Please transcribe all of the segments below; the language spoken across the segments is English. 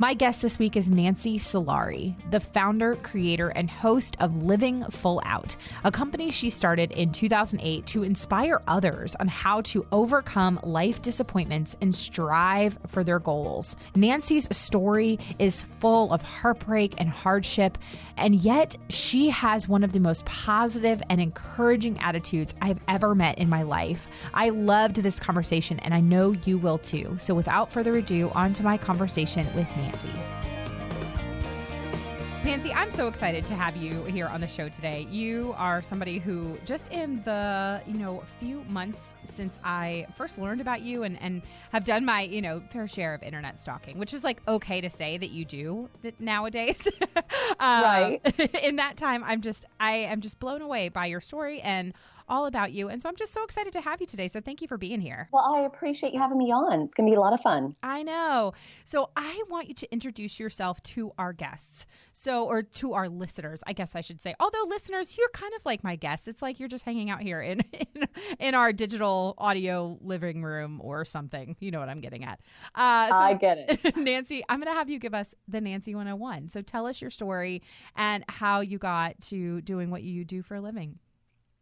My guest this week is Nancy Solari, the founder, creator, and host of Living Full Out, a company she started in 2008 to inspire others on how to overcome life disappointments and strive for their goals. Nancy's story is full of heartbreak and hardship, and yet she has one of the most positive and encouraging attitudes I've ever met in my life. I loved this conversation, and I know you will too. So without further ado, on to my conversation with Nancy. Nancy, I'm so excited to have you here on the show today. You are somebody who just in the, few months since I first learned about you and have done my, fair share of internet stalking, which is like okay to say that you do that nowadays. Right. In that time, I am just blown away by your story and all about you. And so I'm just so excited to have you today. So thank you for being here. Well, I appreciate you having me on. It's going to be a lot of fun. I know. So I want you to introduce yourself to our guests. Or to our listeners, I guess I should say. Although listeners, you're kind of like my guests. It's like you're just hanging out here in our digital audio living room or something. You know what I'm getting at. I get it. Nancy, I'm going to have you give us the Nancy 101. So tell us your story and how you got to doing what you do for a living.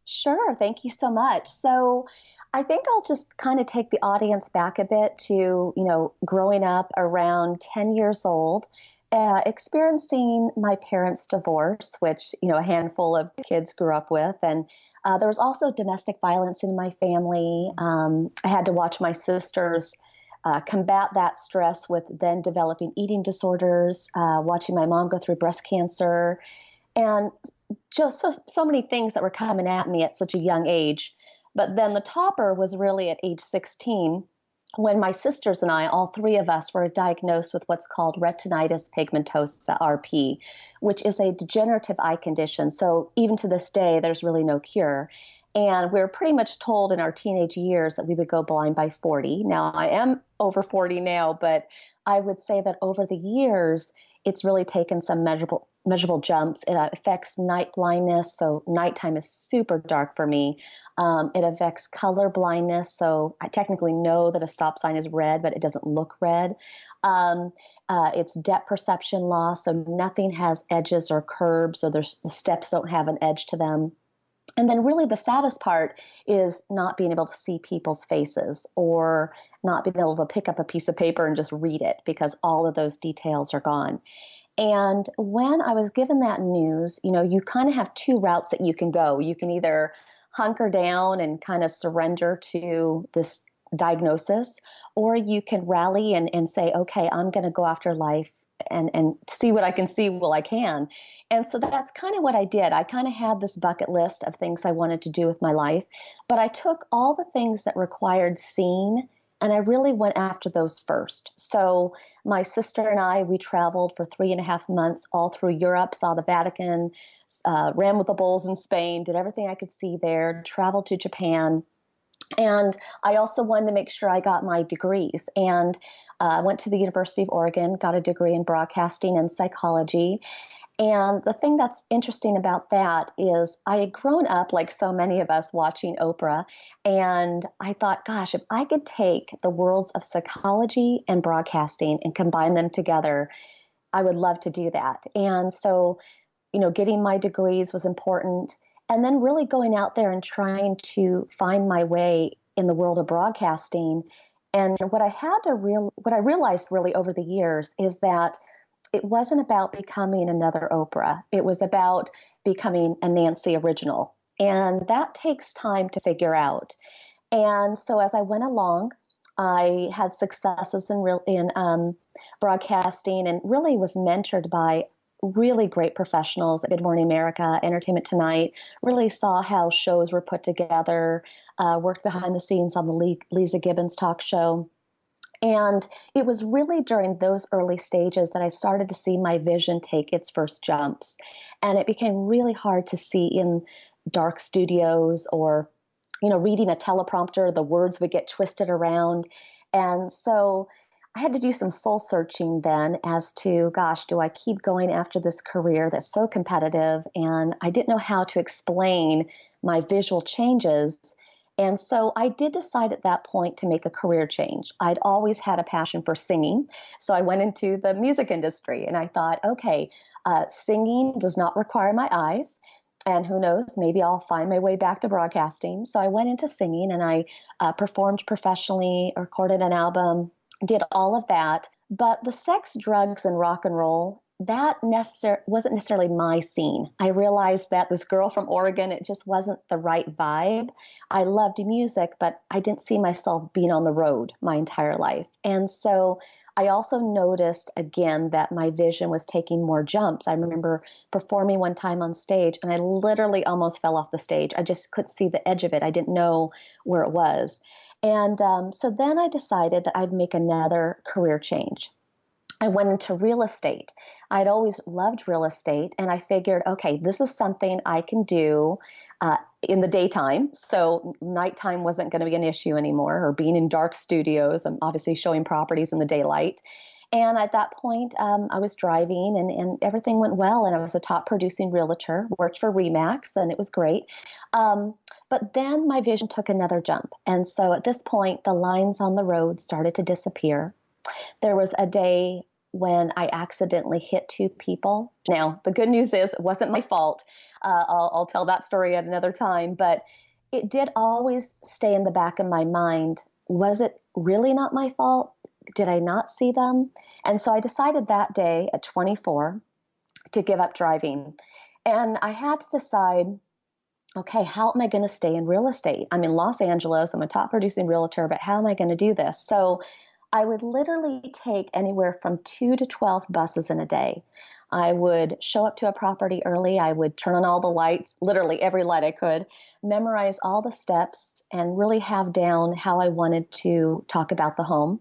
Sure. Thank you so much. So I think I'll just kind of take the audience back a bit to, growing up around 10 years old, experiencing my parents' divorce, which, a handful of kids grew up with. And there was also domestic violence in my family. I had to watch my sisters combat that stress with then developing eating disorders, watching my mom go through breast cancer, and just so many things that were coming at me at such a young age. But then the topper was really at age 16 when my sisters and I, all three of us, were diagnosed with what's called retinitis pigmentosa, RP, which is a degenerative eye condition. So even to this day, there's really no cure. And we were pretty much told in our teenage years that we would go blind by 40. Now, I am over 40 now, but I would say that over the years, it's really taken some measurable jumps. It affects night blindness, so nighttime is super dark for me. It affects color blindness, so I technically know that a stop sign is red, but it doesn't look red. It's depth perception loss, so nothing has edges or curbs, so the steps don't have an edge to them. And then really the saddest part is not being able to see people's faces or not being able to pick up a piece of paper and just read it because all of those details are gone. And when I was given that news, you kind of have two routes that you can go. You can either hunker down and kind of surrender to this diagnosis, or you can rally and say, okay, I'm going to go after life and see what I can see while I can. And so that's kind of what I did. I kind of had this bucket list of things I wanted to do with my life, but I took all the things that required seeing and I really went after those first. So my sister and I, we traveled for 3.5 months all through Europe, saw the Vatican, ran with the bulls in Spain, did everything I could see there, traveled to Japan. And I also wanted to make sure I got my degrees. And I went to the University of Oregon, got a degree in broadcasting and psychology. And the thing that's interesting about that is I had grown up, like so many of us, watching Oprah. And I thought, gosh, if I could take the worlds of psychology and broadcasting and combine them together, I would love to do that. And so, getting my degrees was important. And then really going out there and trying to find my way in the world of broadcasting. And what I realized really over the years is that it wasn't about becoming another Oprah. It was about becoming a Nancy original. And that takes time to figure out. And so as I went along, I had successes in broadcasting and really was mentored by really great professionals at Good Morning America, Entertainment Tonight, really saw how shows were put together, worked behind the scenes on the Lisa Gibbons talk show. And it was really during those early stages that I started to see my vision take its first jumps. And it became really hard to see in dark studios or, reading a teleprompter, the words would get twisted around. And so I had to do some soul searching then as to, gosh, do I keep going after this career that's so competitive? And I didn't know how to explain my visual changes. And so I did decide at that point to make a career change. I'd always had a passion for singing. So I went into the music industry and I thought, okay, singing does not require my eyes. And who knows, maybe I'll find my way back to broadcasting. So I went into singing and I performed professionally, recorded an album, did all of that. But the sex, drugs, and rock and roll, wasn't necessarily my scene. I realized that this girl from Oregon, it just wasn't the right vibe. I loved music, but I didn't see myself being on the road my entire life. And so I also noticed again that my vision was taking more jumps. I remember performing one time on stage and I literally almost fell off the stage. I just couldn't see the edge of it. I didn't know where it was. And so then I decided that I'd make another career change. I went into real estate. I'd always loved real estate, and I figured, okay, this is something I can do in the daytime. So nighttime wasn't going to be an issue anymore, or being in dark studios. I'm obviously showing properties in the daylight. And at that point, I was driving and everything went well. And I was a top producing realtor, worked for Remax, and it was great. But then my vision took another jump. And so at this point, the lines on the road started to disappear. There was a day when I accidentally hit two people. Now, the good news is it wasn't my fault. I'll tell that story at another time, but it did always stay in the back of my mind. Was it really not my fault? Did I not see them? And so I decided that day at 24 to give up driving. And I had to decide, okay, how am I going to stay in real estate? I'm in Los Angeles. I'm a top producing realtor, but how am I going to do this? So I would literally take anywhere from 2 to 12 buses in a day. I would show up to a property early. I would turn on all the lights, literally every light I could, memorize all the steps, and really have down how I wanted to talk about the home.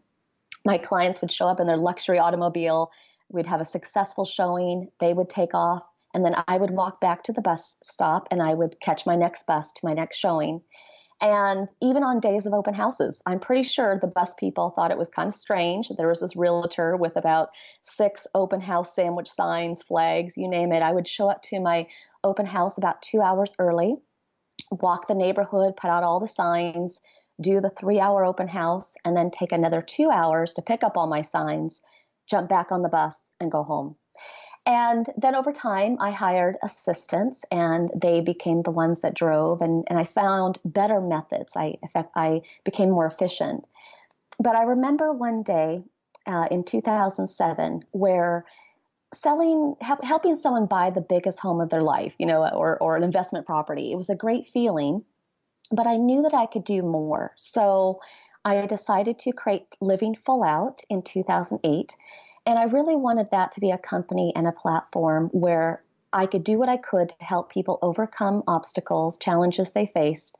My clients would show up in their luxury automobile. We'd have a successful showing. They would take off. And then I would walk back to the bus stop and I would catch my next bus to my next showing. And even on days of open houses, I'm pretty sure the bus people thought it was kind of strange. There was this realtor with about 6 open house sandwich signs, flags, you name it. I would show up to my open house about 2 hours early, walk the neighborhood, put out all the signs, do the 3-hour open house, and then take another 2 hours to pick up all my signs, jump back on the bus, and go home. And then over time, I hired assistants and they became the ones that drove. And I found better methods. I became more efficient. But I remember one day in 2007 where helping someone buy the biggest home of their life, or an investment property, it was a great feeling. But I knew that I could do more. So I decided to create Living Full Out in 2008. And I really wanted that to be a company and a platform where I could do what I could to help people overcome obstacles, challenges they faced,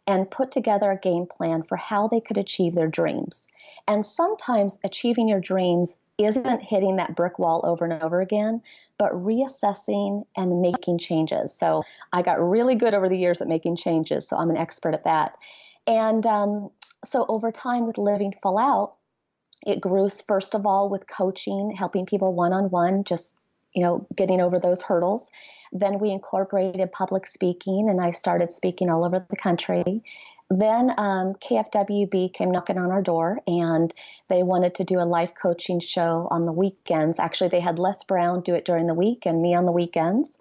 and put together a game plan for how they could achieve their dreams. And sometimes achieving your dreams isn't hitting that brick wall over and over again, but reassessing and making changes. So I got really good over the years at making changes, so I'm an expert at that. And so over time with Living Full Out, it grew, first of all, with coaching, helping people one-on-one, just, getting over those hurdles. Then we incorporated public speaking, and I started speaking all over the country. Then KFWB came knocking on our door, and they wanted to do a life coaching show on the weekends. Actually, they had Les Brown do it during the week and me on the weekends,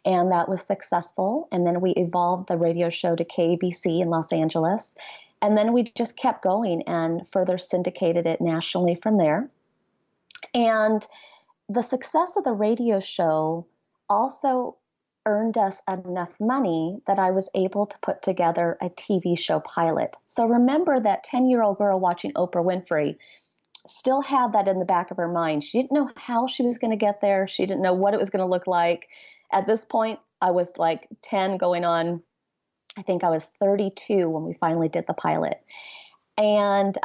and that was successful. And then we evolved the radio show to KABC in Los Angeles. And then we just kept going and further syndicated it nationally from there. And the success of the radio show also earned us enough money that I was able to put together a TV show pilot. So remember that 10-year-old girl watching Oprah Winfrey still had that in the back of her mind. She didn't know how she was going to get there. She didn't know what it was going to look like. At this point, I was like 10 going on, I think I was 32 when we finally did the pilot. And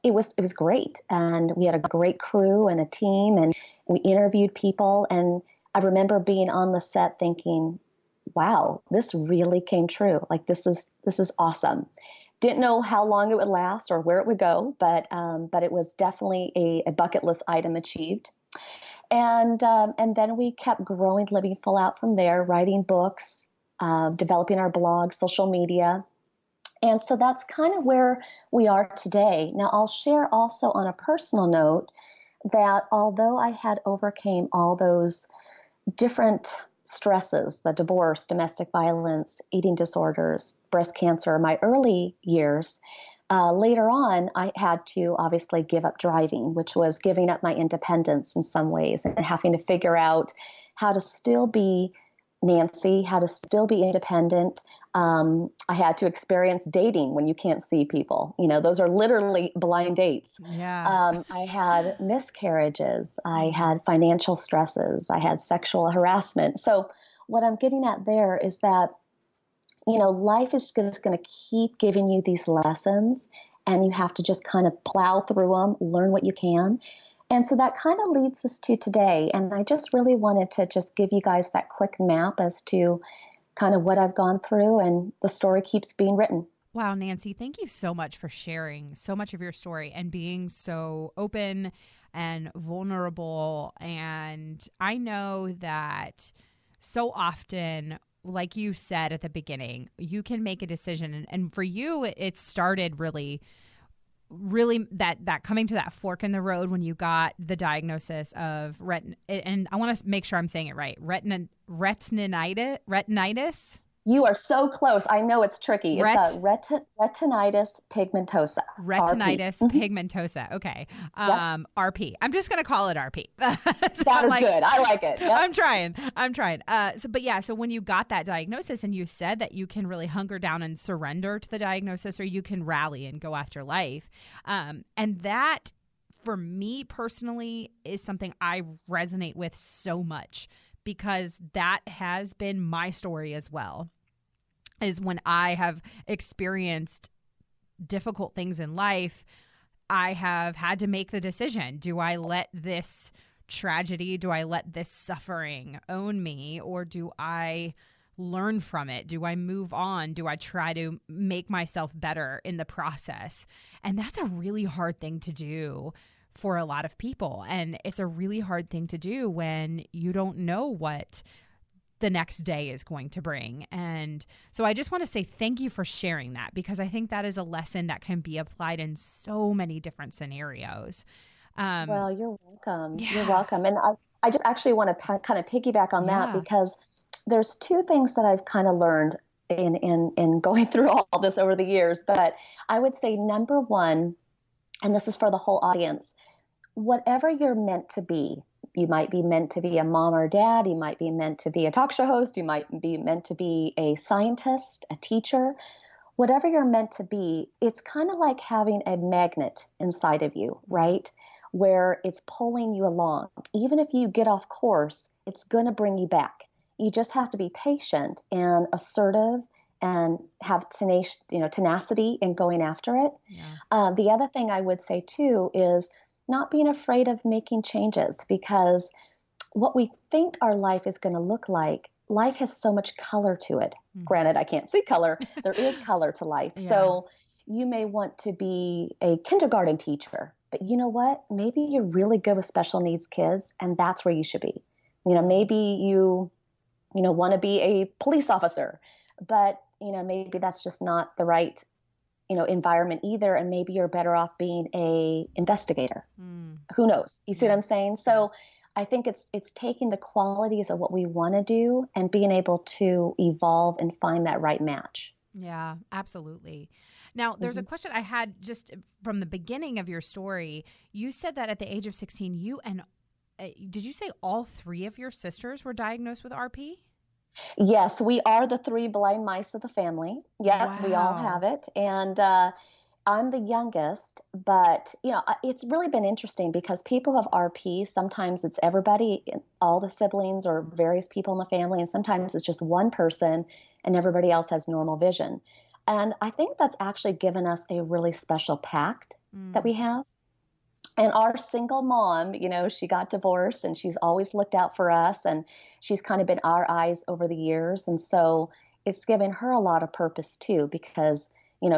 it was great. And we had a great crew and a team, and we interviewed people. And I remember being on the set thinking, wow, this really came true. Like, this is awesome. Didn't know how long it would last or where it would go, but it was definitely a bucket list item achieved. And then we kept growing Living Full Out from there, writing books, developing our blog, social media. And so that's kind of where we are today. Now, I'll share also on a personal note that although I had overcame all those different stresses, the divorce, domestic violence, eating disorders, breast cancer, my early years, later on, I had to obviously give up driving, which was giving up my independence in some ways and having to figure out how to still be Nancy, how to still be independent. I had to experience dating when you can't see people. Those are literally blind dates. Yeah. I had miscarriages. I had financial stresses. I had sexual harassment. So what I'm getting at there is that, life is just going to keep giving you these lessons, and you have to just kind of plow through them, learn what you can. And so that kind of leads us to today. And I just really wanted to just give you guys that quick map as to kind of what I've gone through, and the story keeps being written. Wow, Nancy, thank you so much for sharing so much of your story and being so open and vulnerable. And I know that so often, like you said at the beginning, you can make a decision. And for you, it started really that coming to that fork in the road when you got the diagnosis of and I want to make sure I'm saying it right, retinitis. You are so close. I know it's tricky. It's retinitis pigmentosa. Retinitis RP. pigmentosa. Okay. Yep. RP. I'm just going to call it RP. So that is good. I like it. Yep. I'm trying. So when you got that diagnosis and you said that you can really hunker down and surrender to the diagnosis, or you can rally and go after life. And that, for me personally, is something I resonate with so much, because that has been my story as well, is when I have experienced difficult things in life, I have had to make the decision. Do I let this tragedy, do I let this suffering own me, or do I learn from it? Do I move on? Do I try to make myself better in the process? And that's a really hard thing to do for a lot of people. And it's a really hard thing to do when you don't know what the next day is going to bring. And so I just want to say thank you for sharing that, because I think that is a lesson that can be applied in so many different scenarios. Well, you're welcome. Yeah. You're welcome. And I just actually want to kind of piggyback on that, because there's two things that I've kind of learned in going through all this over the years. But I would say number one, and this is for the whole audience, whatever you're meant to be, you might be meant to be a mom or dad, you might be meant to be a talk show host, you might be meant to be a scientist, a teacher, whatever you're meant to be, it's kind of like having a magnet inside of you, right? Where it's pulling you along. Even if you get off course, it's going to bring you back. You just have to be patient and assertive and have tenacity in going after it. Yeah. The other thing I would say too is not being afraid of making changes, because what we think our life is going to look like, life has so much color to it. Granted, I can't see color. There is color to life. Yeah. So you may want to be a kindergarten teacher, but you know what? Maybe you're really good with special needs kids, and that's where you should be. Maybe you want to be a police officer, but maybe that's just not the right environment either, and maybe you're better off being a investigator. Who knows? You see what I'm saying? So I think it's taking the qualities of what we want to do and being able to evolve and find that right match. Yeah, absolutely. Now, there's a question I had just from the beginning of your story. You said that at the age of 16, did you say all three of your sisters were diagnosed with RP? Yes, we are the three blind mice of the family. Yeah, Wow. We all have it. And I'm the youngest, but it's really been interesting because people have RP. Sometimes it's everybody, all the siblings or various people in the family, and sometimes it's just one person and everybody else has normal vision. And I think that's actually given us a really special pact that we have. And our single mom, she got divorced and she's always looked out for us, and she's kind of been our eyes over the years. And so it's given her a lot of purpose too, because,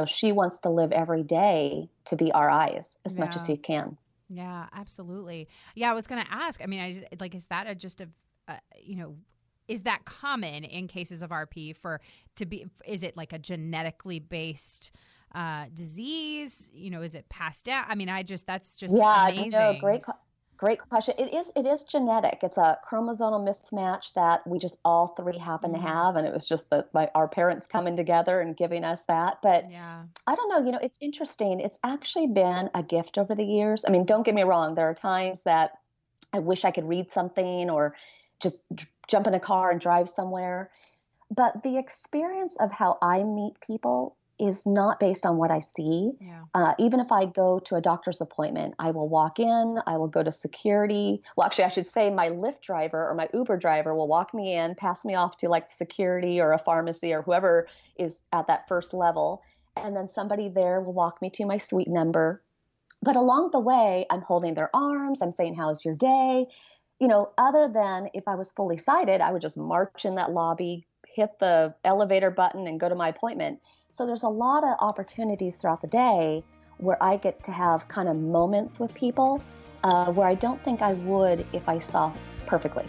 she wants to live every day to be our eyes as much as she can. Yeah, absolutely. Yeah, I was going to ask, is that is that common in cases of RP is it like a genetically based disease? Is it passed down? I mean, that's just Yeah, no, amazing. great question. It is genetic. It's a chromosomal mismatch that we just all three happen to Mm, have, and it was just our parents coming together and giving us that. But yeah. I don't know, it's interesting. It's actually been a gift over the years. I mean, don't get me wrong. There are times that I wish I could read something or just jump in a car and drive somewhere. But the experience of how I meet people is not based on what I see. Yeah. Even if I go to a doctor's appointment, I will walk in, I will go to security. Well, actually, I should say my Lyft driver or my Uber driver will walk me in, pass me off to like security or a pharmacy or whoever is at that first level. And then somebody there will walk me to my suite number. But along the way, I'm holding their arms, I'm saying, "How's your day?" Other than if I was fully sighted, I would just march in that lobby, hit the elevator button, and go to my appointment. So there's a lot of opportunities throughout the day where I get to have kind of moments with people where I don't think I would if I saw perfectly.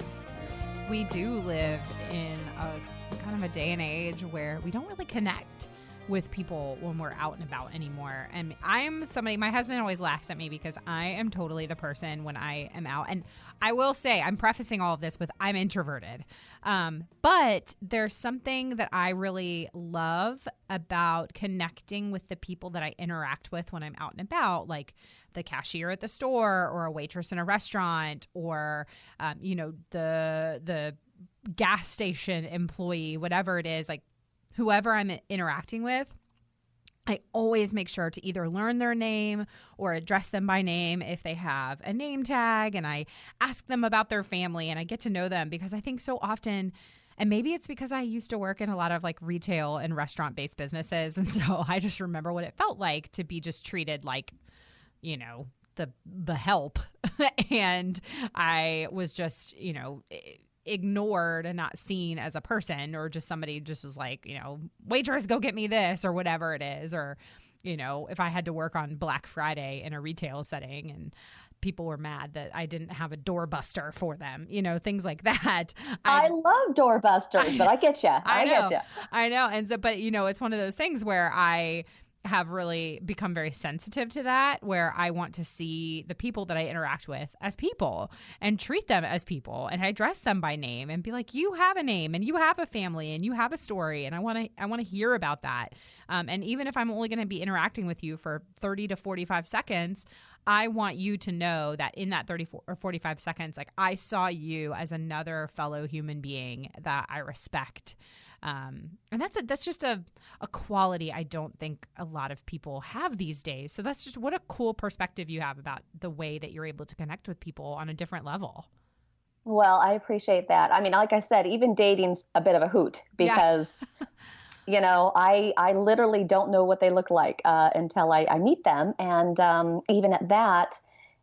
We do live in a kind of a day and age where we don't really connect with people when we're out and about anymore. And I'm somebody, my husband always laughs at me because I am totally the person when I am out. And I will say, I'm prefacing all of this with I'm introverted. But there's something that I really love about connecting with the people that I interact with when I'm out and about, like the cashier at the store or a waitress in a restaurant or, the gas station employee, whatever it is, like whoever I'm interacting with. I always make sure to either learn their name or address them by name if they have a name tag, and I ask them about their family and I get to know them, because I think so often, and maybe it's because I used to work in a lot of like retail and restaurant-based businesses, and so I just remember what it felt like to be just treated like, the help. And I was just, ignored and not seen as a person, or just somebody just was like, waitress, go get me this, or whatever it is. Or, if I had to work on Black Friday in a retail setting and people were mad that I didn't have a doorbuster for them, things like that. I love doorbusters, but I get you. I know, get you. I know. And so, but it's one of those things where I have really become very sensitive to that, where I want to see the people that I interact with as people and treat them as people, and I address them by name and be like, you have a name and you have a family and you have a story, and I want to hear about that. And even if I'm only going to be interacting with you for 30 to 45 seconds, I want you to know that in that 30 or 45 seconds, like, I saw you as another fellow human being that I respect. And that's just a quality I don't think a lot of people have these days. So that's just, what a cool perspective you have about the way that you're able to connect with people on a different level. Well, I appreciate that. I mean, like I said, even dating's a bit of a hoot Yeah. because I literally don't know what they look like until I meet them. And even at that,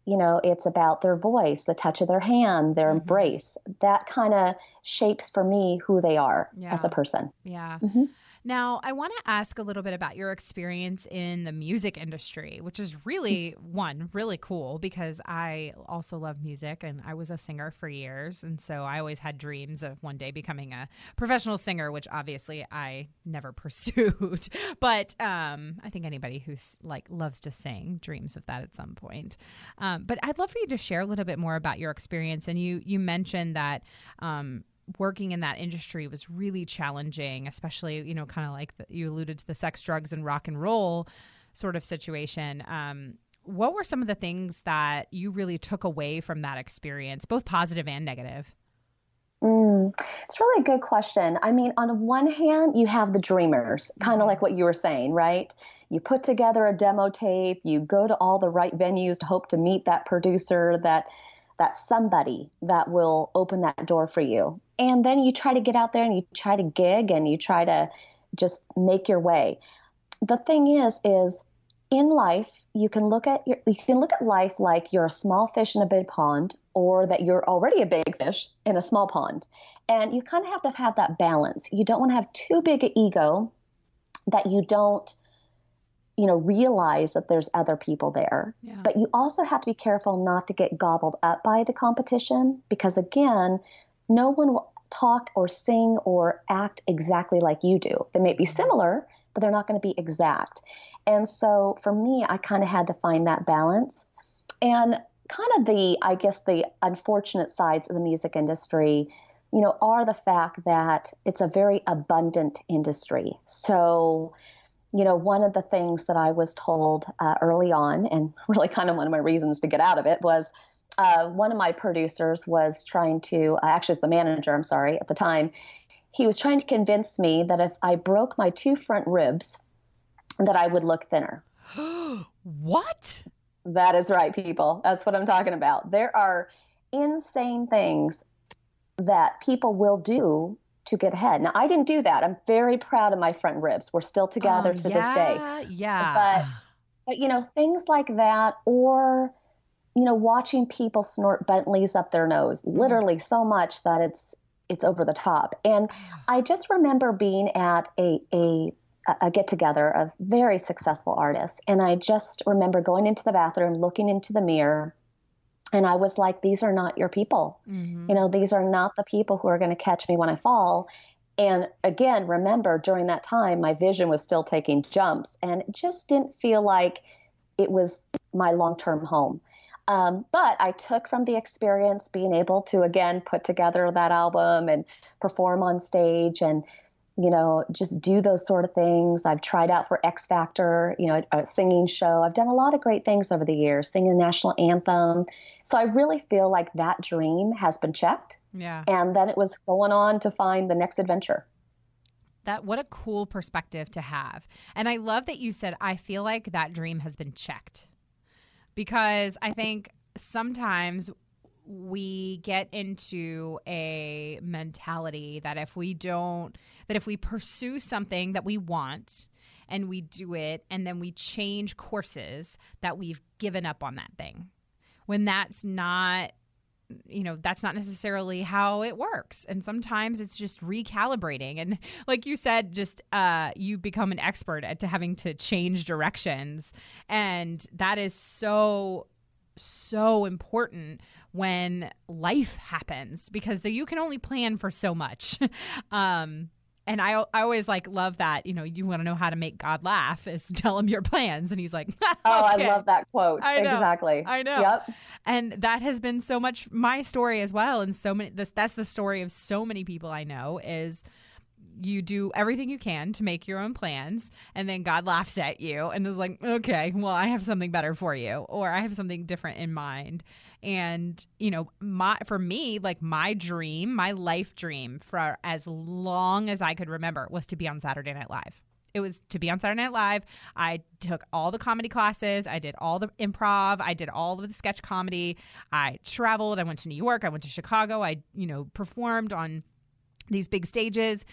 it's about their voice, the touch of their hand, their Mm-hmm. embrace. That kind of shapes for me who they are as Yeah. a person. Yeah. Mm-hmm. Now, I want to ask a little bit about your experience in the music industry, which is really really cool, because I also love music and I was a singer for years. And so I always had dreams of one day becoming a professional singer, which obviously I never pursued. But I think anybody who's like loves to sing dreams of that at some point. But I'd love for you to share a little bit more about your experience. And you mentioned that working in that industry was really challenging, especially, kind of like you alluded to the sex, drugs, and rock and roll sort of situation. What were some of the things that you really took away from that experience, both positive and negative? It's really a good question. I mean, on one hand, you have the dreamers, kind of like what you were saying, right? You put together a demo tape, you go to all the right venues to hope to meet that producer, that somebody that will open that door for you. And then you try to get out there and you try to gig and you try to just make your way. The thing is in life, you can look at life like you're a small fish in a big pond, or that you're already a big fish in a small pond. And you kind of have to have that balance. You don't want to have too big an ego that you don't realize that there's other people there. Yeah. But you also have to be careful not to get gobbled up by the competition, because again, no one will talk or sing or act exactly like you do. They may be similar, but they're not going to be exact. And so for me, I kind of had to find that balance. And kind of I guess the unfortunate sides of the music industry, are the fact that it's a very abundant industry. So, one of the things that I was told early on, and really kind of one of my reasons to get out of it, was one of my producers was trying to, actually, as the manager, I'm sorry, at the time, he was trying to convince me that if I broke my 2 front ribs, that I would look thinner. What? That is right, people. That's what I'm talking about. There are insane things that people will do to get ahead. Now, I didn't do that. I'm very proud of my front ribs. We're still together to this day. Yeah. But things like that, or, watching people snort Bentleys up their nose, literally so much that it's over the top. And I just remember being at a get together of very successful artists. And I just remember going into the bathroom, looking into the mirror, and I was like, these are not your people. These are not the people who are going to catch me when I fall. And again, remember, during that time, my vision was still taking jumps, and it just didn't feel like it was my long-term home. But I took from the experience being able to, again, put together that album and perform on stage and, just do those sort of things. I've tried out for X Factor, a singing show. I've done a lot of great things over the years, singing the national anthem. So I really feel like that dream has been checked. Yeah. And then it was going on to find the next adventure. What a cool perspective to have. And I love that you said, I feel like that dream has been checked. Because I think sometimes we get into a mentality that if we pursue something that we want and we do it and then we change courses, that we've given up on that thing. When that's not necessarily how it works. And sometimes it's just recalibrating. And like you said, just you become an expert at having to change directions. And that is so important when life happens, because you can only plan for so much. And I always love that, you want to know how to make God laugh is tell him your plans. And he's like, okay. Oh, I love that quote. I know, exactly. I know. Yep. And that has been so much my story as well. And that's the story of so many people I know is you do everything you can to make your own plans, and then God laughs at you and is like, okay, well, I have something better for you, or I have something different in mind. And, for me, my dream, my life dream for as long as I could remember was to be on Saturday Night Live. It was to be on Saturday Night Live. I took all the comedy classes. I did all the improv. I did all of the sketch comedy. I traveled. I went to New York. I went to Chicago. I, performed on these big stages.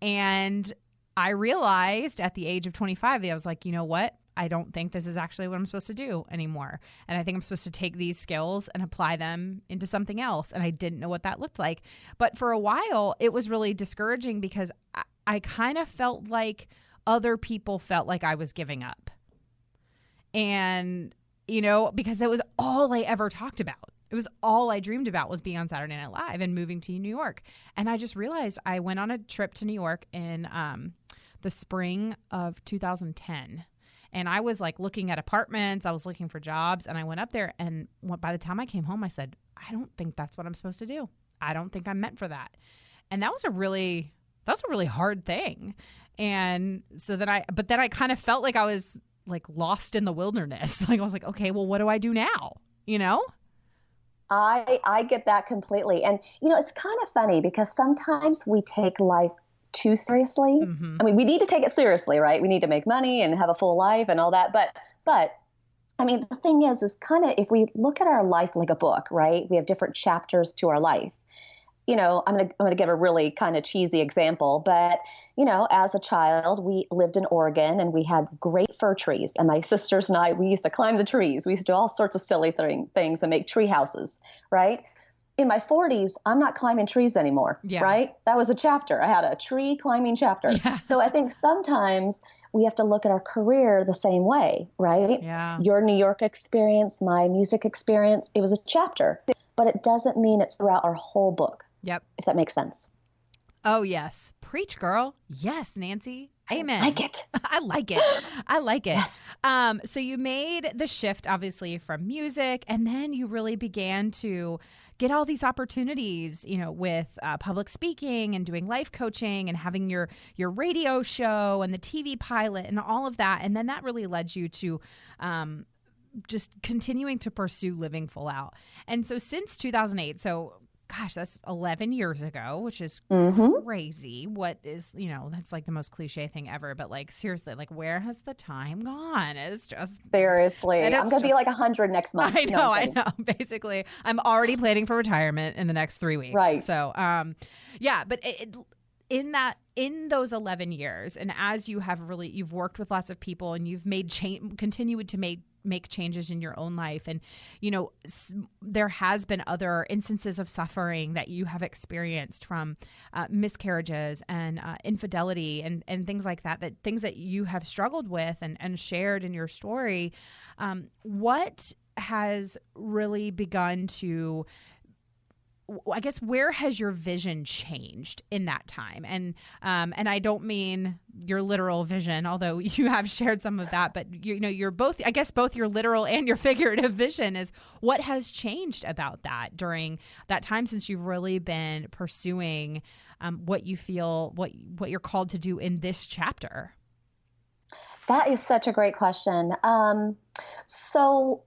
And I realized at the age of 25 that I was like, you know what? I don't think this is actually what I'm supposed to do anymore. And I think I'm supposed to take these skills and apply them into something else. And I didn't know what that looked like. But for a while, it was really discouraging because I kind of felt like other people felt like I was giving up. And, because it was all I ever talked about. It was all I dreamed about was being on Saturday Night Live and moving to New York. And I just realized I went on a trip to New York in the spring of 2010. And I was looking at apartments. I was looking for jobs. And I went up there. And by the time I came home, I said, I don't think that's what I'm supposed to do. I don't think I'm meant for that. And that was a really hard thing. And so then I kind of felt like I was lost in the wilderness. I was like, okay, well, what do I do now? I get that completely. And, it's kind of funny because sometimes we take life too seriously. Mm-hmm. I mean, we need to take it seriously, right? We need to make money and have a full life and all that. But I mean, the thing is kind of, if we look at our life like a book, right? We have different chapters to our life. I'm going to give a really kind of cheesy example, but, as a child, we lived in Oregon and we had great fir trees. And my sisters and I, we used to climb the trees. We used to do all sorts of silly things and make tree houses, right? In my 40s, I'm not climbing trees anymore, right? That was a chapter. I had a tree climbing chapter. Yeah. So I think sometimes we have to look at our career the same way, right? Yeah. Your New York experience, my music experience, it was a chapter, but it doesn't mean it's throughout our whole book. Yep. If that makes sense. Oh, yes. Preach, girl. Yes, Nancy. Amen. I like it. I like it. I like it. Yes. So you made the shift, obviously, from music, and then you really began to get all these opportunities, with public speaking and doing life coaching and having your radio show and the TV pilot and all of that. And then that really led you to just continuing to pursue living full out. And so since 2008, so gosh, that's 11 years ago, which is crazy. What is, that's like the most cliche thing ever. But like, seriously, like where has the time gone? It's just seriously. I'm going to be like 100 next month. I know. Basically, I'm already planning for retirement in the next 3 weeks. Right. So, yeah, but in those 11 years, and as you've worked with lots of people and you've continued to make changes in your own life. And, there has been other instances of suffering that you have experienced from miscarriages and infidelity and things like that things that you have struggled with and shared in your story. What has really begun to, I guess, where has your vision changed in that time? And I don't mean your literal vision, although you have shared some of that, but you're both, I guess, both your literal and your figurative vision is what has changed about that during that time since you've really been pursuing what you feel, what you're called to do in this chapter. That is such a great question. So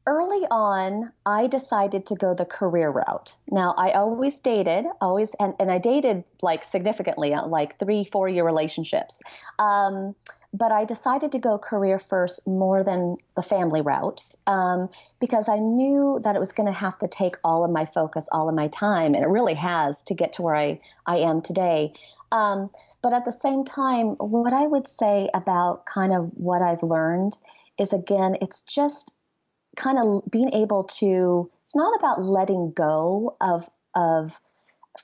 early on, I decided to go the career route. Now, I always dated, and I dated like significantly, like 3-4 year relationships. But I decided to go career first more than the family route because I knew that it was going to have to take all of my focus, all of my time, and it really has to get to where I am today. But at the same time, what I would say about kind of what I've learned is, again, it's just kind of being able to, it's not about letting go of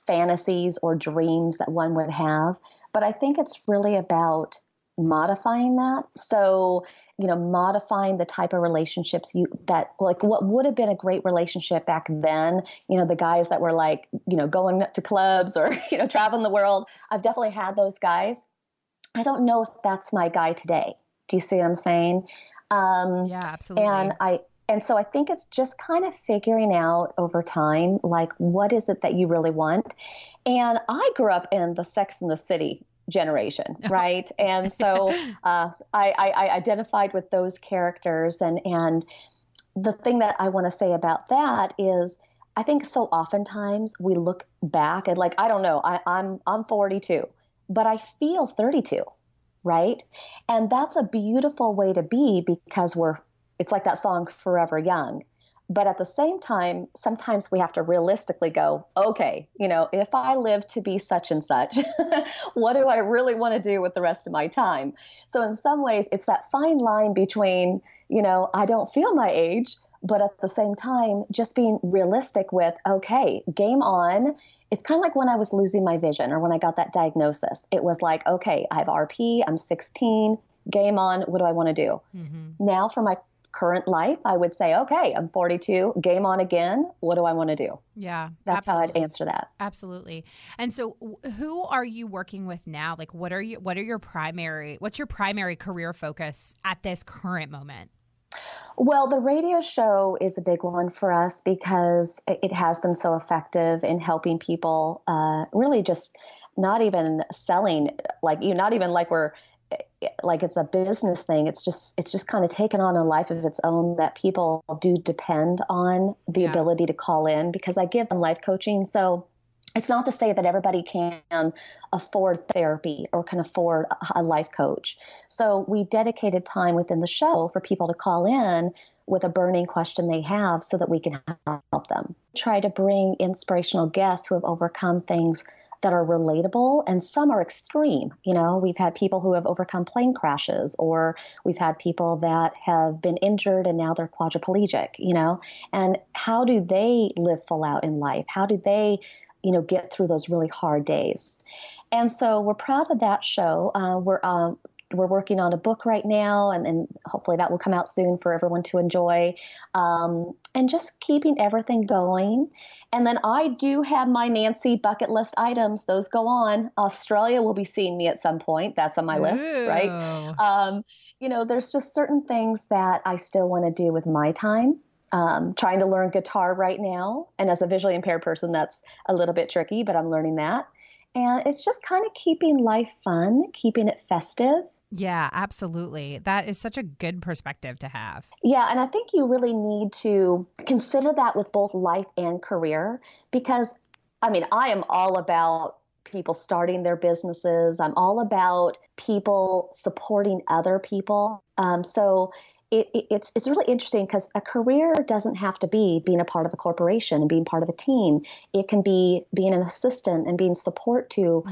fantasies or dreams that one would have, but I think it's really about modifying that. So, modifying the type of relationships that like what would have been a great relationship back then, the guys that were like, going to clubs or, traveling the world. I've definitely had those guys. I don't know if that's my guy today. Do you see what I'm saying? Yeah, absolutely. And so I think it's just kind of figuring out over time, like, what is it that you really want? And I grew up in the Sex and the City generation, right? And so I identified with those characters. And the thing that I want to say about that is, I think so oftentimes we look back and like, I don't know, I'm 42, but I feel 32, right? And that's a beautiful way to be because it's like that song, Forever Young. But at the same time, sometimes we have to realistically go, okay, if I live to be such and such, what do I really want to do with the rest of my time? So in some ways, it's that fine line between, I don't feel my age, but at the same time, just being realistic with, okay, game on. It's kind of like when I was losing my vision or when I got that diagnosis. It was like, okay, I have RP, I'm 16, game on, what do I want to do? Mm-hmm. Now for my current life, I would say, okay, I'm 42, game on again. What do I want to do? Yeah, that's absolutely. how I'd answer that. Absolutely. And so who are you working with now? Like, what's your primary career focus at this current moment? Well, the radio show is a big one for us because it has been so effective in helping people really just not even selling, not even like we're like it's a business thing. It's just kind of taken on a life of its own that people do depend on the ability to call in because I give them life coaching. So it's not to say that everybody can afford therapy or can afford a life coach. So we dedicated time within the show for people to call in with a burning question they have so that we can help them. Try to bring inspirational guests who have overcome things that are relatable, and some are extreme. We've had people who have overcome plane crashes, or we've had people that have been injured and now they're quadriplegic, and how do they live full out in life? How do they, get through those really hard days? And so we're proud of that show. We're we're working on a book right now, and hopefully that will come out soon for everyone to enjoy. And just keeping everything going. And then I do have my Nancy bucket list items. Those go on. Australia will be seeing me at some point. That's on my list, right? There's just certain things that I still want to do with my time. Trying to learn guitar right now. And as a visually impaired person, that's a little bit tricky, but I'm learning that. And it's just kind of keeping life fun, keeping it festive. Yeah, absolutely. That is such a good perspective to have. Yeah, and I think you really need to consider that with both life and career, because, I mean, I am all about people starting their businesses. I'm all about people supporting other people. So it's really interesting because a career doesn't have to be being a part of a corporation and being part of a team. It can be being an assistant and being support to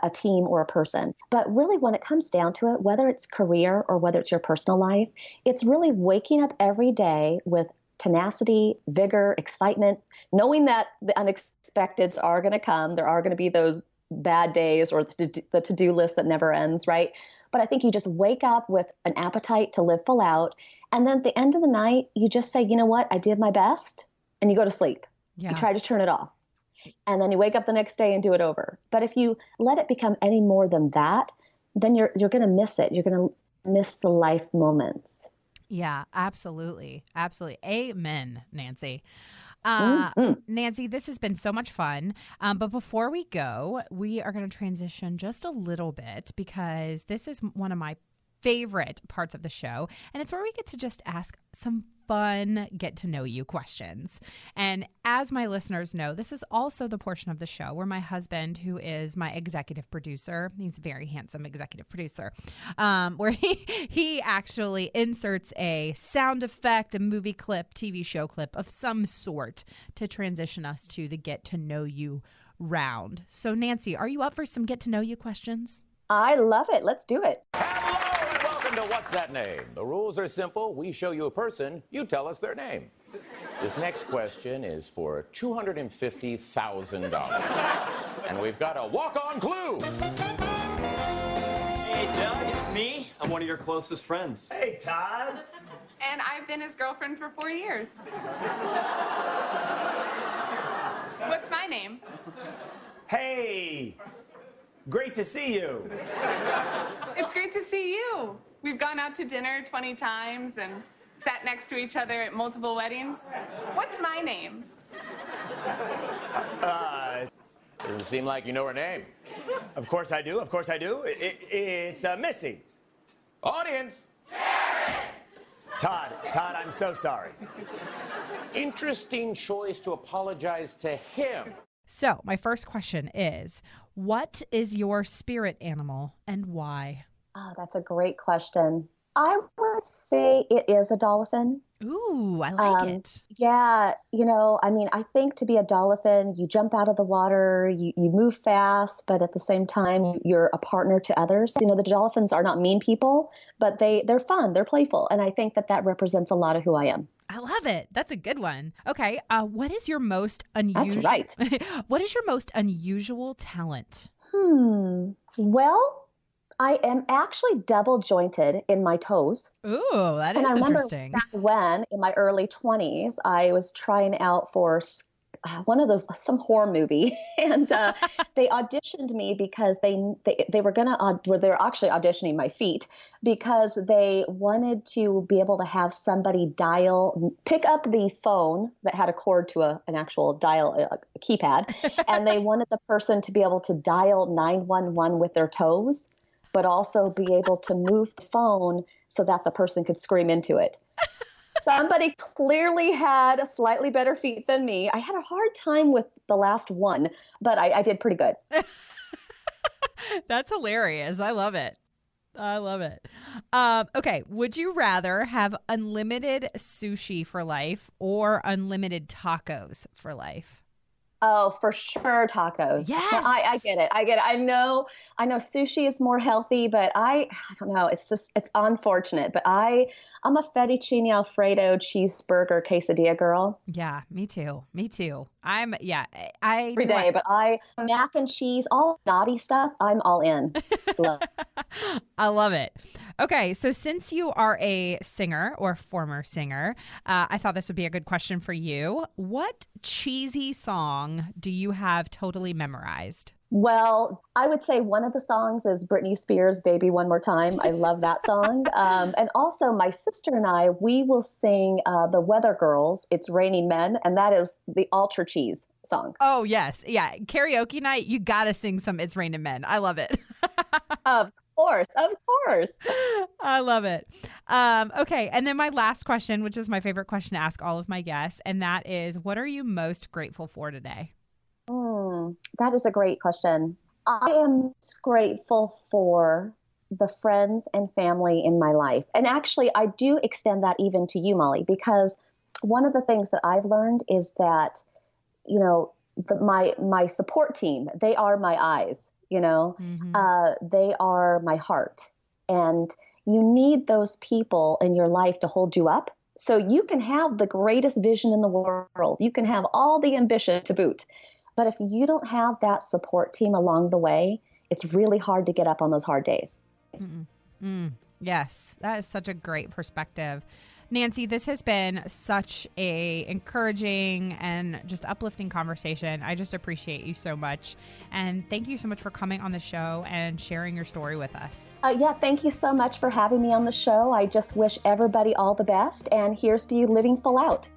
a team or a person. But really, when it comes down to it, whether it's career or whether it's your personal life, it's really waking up every day with tenacity, vigor, excitement, knowing that the unexpecteds are going to come. There are going to be those bad days or the to-do list that never ends, right? But I think you just wake up with an appetite to live full out. And then at the end of the night, you just say, you know what? I did my best. And you go to sleep. Yeah. You try to turn it off. And then you wake up the next day and do it over. But if you let it become any more than that, then you're going to miss it. You're going to miss the life moments. Yeah, absolutely. Absolutely. Amen, Nancy. Nancy, this has been so much fun. But before we go, we are going to transition just a little bit because this is one of my favorite parts of the show. And it's where we get to just ask some fun, get to know you questions. And as my listeners know, this is also the portion of the show where my husband, who is my executive producer, he's a very handsome executive producer, where he actually inserts a sound effect, a movie clip, TV show clip of some sort to transition us to the get to know you round. So Nancy, are you up for some get to know you questions? I love it. Let's do it. Hello and welcome to What's That Name? The rules are simple. We show you a person, you tell us their name. This next question is for $250,000. And we've got a walk-on clue. Hey, Doug, it's me. I'm one of your closest friends. Hey, Todd. And I've been his girlfriend for 4 years. What's my name? Hey. Great to see you. It's great to see you. We've gone out to dinner 20 times and sat next to each other at multiple weddings. What's my name? Doesn't seem like you know her name. Of course I do. Of course I do. It's Missy. Audience. Todd, I'm so sorry. Interesting choice to apologize to him. So my first question is, what is your spirit animal and why? Oh, that's a great question. I would say it is a dolphin. Ooh, I like it. Yeah, I think to be a dolphin, you jump out of the water, you move fast, but at the same time, you're a partner to others. The dolphins are not mean people, but they're fun, they're playful. And I think that represents a lot of who I am. I love it. That's a good one. Okay. What is your most unusual? That's right. What is your most unusual talent? Well, I am actually double jointed in my toes. Ooh, that is interesting. And I remember back when, in my early 20s, I was trying out for some horror movie, and they auditioned me because they were they're actually auditioning my feet because they wanted to be able to have somebody pick up the phone that had a cord to an actual dial, a keypad, and they wanted the person to be able to dial 911 with their toes, but also be able to move the phone so that the person could scream into it. Somebody clearly had a slightly better feet than me. I had a hard time with the last one, but I did pretty good. That's hilarious. I love it. Okay. Would you rather have unlimited sushi for life or unlimited tacos for life? Oh, for sure, tacos. Yes. I get it. I get it. I know sushi is more healthy, but I don't know. It's unfortunate. But I'm a fettuccine Alfredo cheeseburger quesadilla girl Yeah, me too. Me too. I every day. But mac and cheese, all naughty stuff, I'm all in. Love. I love it. Okay, so since you are a singer or former singer, I thought this would be a good question for you. What cheesy song do you have totally memorized? Well, I would say one of the songs is Britney Spears' Baby One More Time. I love that song. And also my sister and I, we will sing the Weather Girls, It's Raining Men, and that is the Ultra Cheese song. Oh, yes. Yeah. Karaoke night, you got to sing some It's Raining Men. I love it. Of course. I love it. Okay. And then my last question, which is my favorite question to ask all of my guests, and that is, what are you most grateful for today? That is a great question. I am grateful for the friends and family in my life. And actually, I do extend that even to you, Molly, because one of the things that I've learned is that, my support team, they are my eyes, they are my heart. And you need those people in your life to hold you up. So you can have the greatest vision in the world. You can have all the ambition to boot. But if you don't have that support team along the way, it's really hard to get up on those hard days. Yes, that is such a great perspective. Nancy, this has been such a encouraging and just uplifting conversation. I just appreciate you so much. And thank you so much for coming on the show and sharing your story with us. Thank you so much for having me on the show. I just wish everybody all the best. And here's to you living full out.